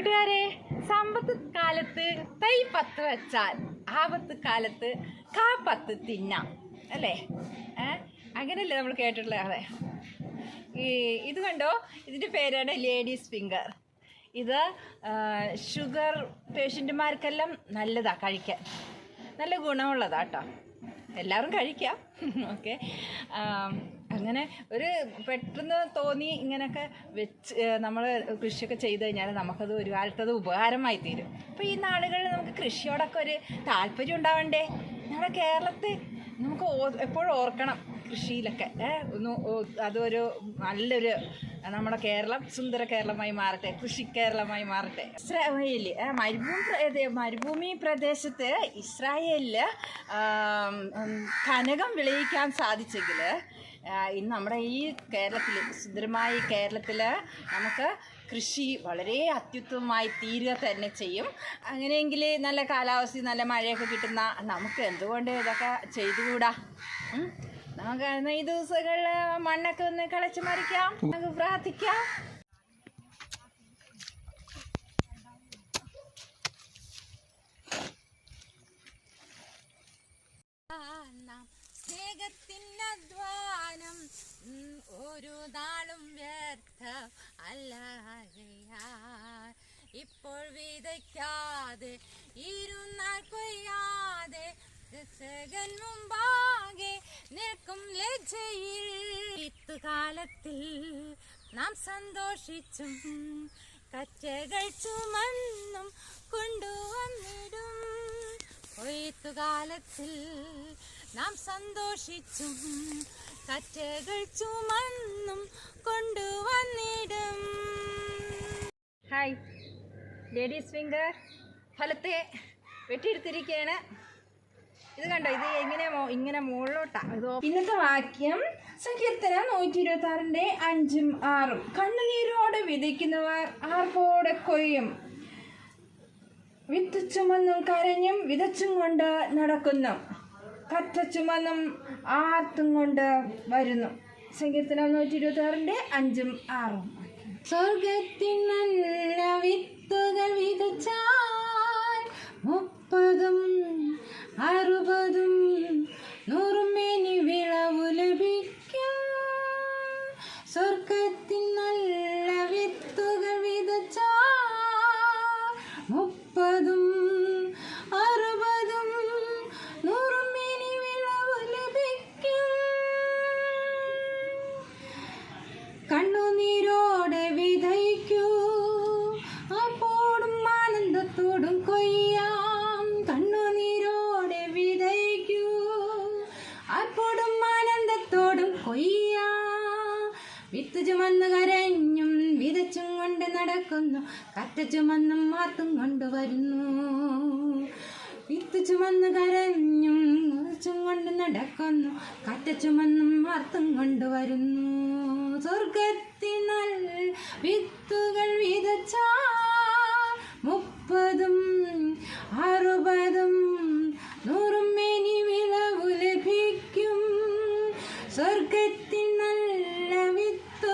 കൂട്ടുകാരെ, സമ്പത്ത് കാലത്ത് തൈ 10 വെച്ചാൽ ആപത്ത് കാലത്ത് കാ 10 തിന്നാം അല്ലേ? അങ്ങനെയല്ലേ നമ്മൾ കേട്ടിട്ടുള്ളത്? അതെ. ഇത് കണ്ടോ, ഇതിൻ്റെ പേരാണ് ലേഡീസ് ഫിംഗർ. ഇത് ഷുഗർ പേഷ്യൻറ്റുമാർക്കെല്ലാം നല്ലതാണ് കഴിക്കാൻ, നല്ല ഗുണമുള്ളതാണ് കേട്ടോ. എല്ലാവരും കഴിക്കാം. ഓക്കെ. അങ്ങനെ ഒരു പെട്ടെന്ന് തോന്നി ഇങ്ങനെയൊക്കെ വെച്ച് നമ്മൾ കൃഷിയൊക്കെ ചെയ്ത് കഴിഞ്ഞാൽ നമുക്കത് ഒരു കാലത്തത് ഉപകാരമായി തീരും. അപ്പോൾ ഈ നാടുകളിൽ നമുക്ക് കൃഷിയോടൊക്കെ ഒരു താല്പര്യം ഉണ്ടാവണ്ടേ? നമ്മുടെ കേരളത്തിൽ നമുക്ക് എപ്പോഴും ഓർക്കണം കൃഷിയിലൊക്കെ അതൊരു നല്ലൊരു നമ്മുടെ കേരളം സുന്ദര കേരളമായി മാറട്ടെ, കൃഷി കേരളമായി മാറട്ടെ. ഇസ്രായേൽ മരുഭൂമി പ്രദേശത്ത് ഇസ്രായേലിൽ കനകം വിളയിക്കാൻ സാധിച്ചെങ്കിൽ ഇന്ന് നമ്മുടെ ഈ കേരളത്തിൽ, സുന്ദരമായ കേരളത്തിൽ നമുക്ക് കൃഷി വളരെ അത്യുത്തമമായി തീരുക തന്നെ ചെയ്യും. അങ്ങനെയെങ്കിൽ നല്ല കാലാവസ്ഥ, നല്ല മഴയൊക്കെ കിട്ടുന്ന നമുക്ക് എന്തുകൊണ്ട് ഇതൊക്കെ ചെയ്തുകൂടാ? നമുക്ക് ഈ ദിവസങ്ങളിൽ മണ്ണൊക്കെ ഒന്ന് കളച്ച് മറിക്കാം, നമുക്ക് പ്രാർത്ഥിക്കാം. സ്നേഹത്തിനധ്വാനം ഒരു നാളും വ്യർത്ഥ അല്ല. ഇപ്പോൾ വിതയ്ക്കാതെ ഇരുന്നാൽ കൊയ്യാതെ മുമ്പാകെ നിൽക്കും ലജ്ജയിൽ. ഇത്തുകാലത്തിൽ നാം സന്തോഷിച്ചും കറ്റകൾ ചുമന്നും കൊണ്ടുവന്നിടും. കൊയ്ത്തുകാലത്തിൽ നാം സന്തോഷിച്ചും കറ്റകൾ ചുമന്നും കൊണ്ടുവന്നിടും. ഹായ്, ലേഡീസ് ഫിംഗർ ഫലത്തെ വെട്ടിയെടുത്തിരിക്കുകയാണ്. ഇത് കണ്ടോ, ഇത് ഇങ്ങനെ മുകളിലോട്ടാണ്. ഇന്നത്തെ വാക്യം സങ്കീർത്തനം 126 5 6. കണ്ണുനീരോടെ വിതയ്ക്കുന്നവർ ആർപ്പോടെ കൊയ്യും, വിത്ത് ചുമന്നും കരഞ്ഞും വിതച്ചും കൊണ്ട് നടക്കുന്നു, കറ്റ ചുമന്നും ആർത്തും കൊണ്ട് വരുന്നു. സങ്കീർത്തനം 126 5 6. സ്വർഗത്തിൽ നല്ല വിത്തുകൾ വിതച്ചാൽ 30 60 100 മേനി വിളവു ലഭിക്കും. സ്വർഗത്തിൽ നല്ല വിത്തുകൾ വിതച്ചാൽ 30 60 100 മേനി വിളവു ലഭിക്കും. കണ്ണുനീരോടെ വിതയ്ക്കൂ, അപ്പോഴും ആനന്ദത്തോടും കൊയ്യാം. കണ്ണുനീരോടെ വിതയ്ക്കൂ, അപ്പോഴും ആനന്ദത്തോടും കൊയ്യാം. വിത്ത് ചുമന്ന് കരഞ്ഞും വിതച്ചും കൊണ്ട് നടക്കുന്നു, കറ്റ ചുമന്നും ആർത്തും കൊണ്ടുവരുന്നു. വിത്ത് ചുമന്ന് കരഞ്ഞും വിതച്ചും കൊണ്ട് നടക്കുന്നു, കറ്റ ചുമന്നും ആർത്തും കൊണ്ടുവരുന്നു. സ്വർഗത്തിൽ നല്ല വിത്തുകൾ വിതച്ചാൽ 30 60 100 മേനി വിളവു ലഭിക്കും. സ്വർഗത്തിൽ നല്ല വിത്തുകൾ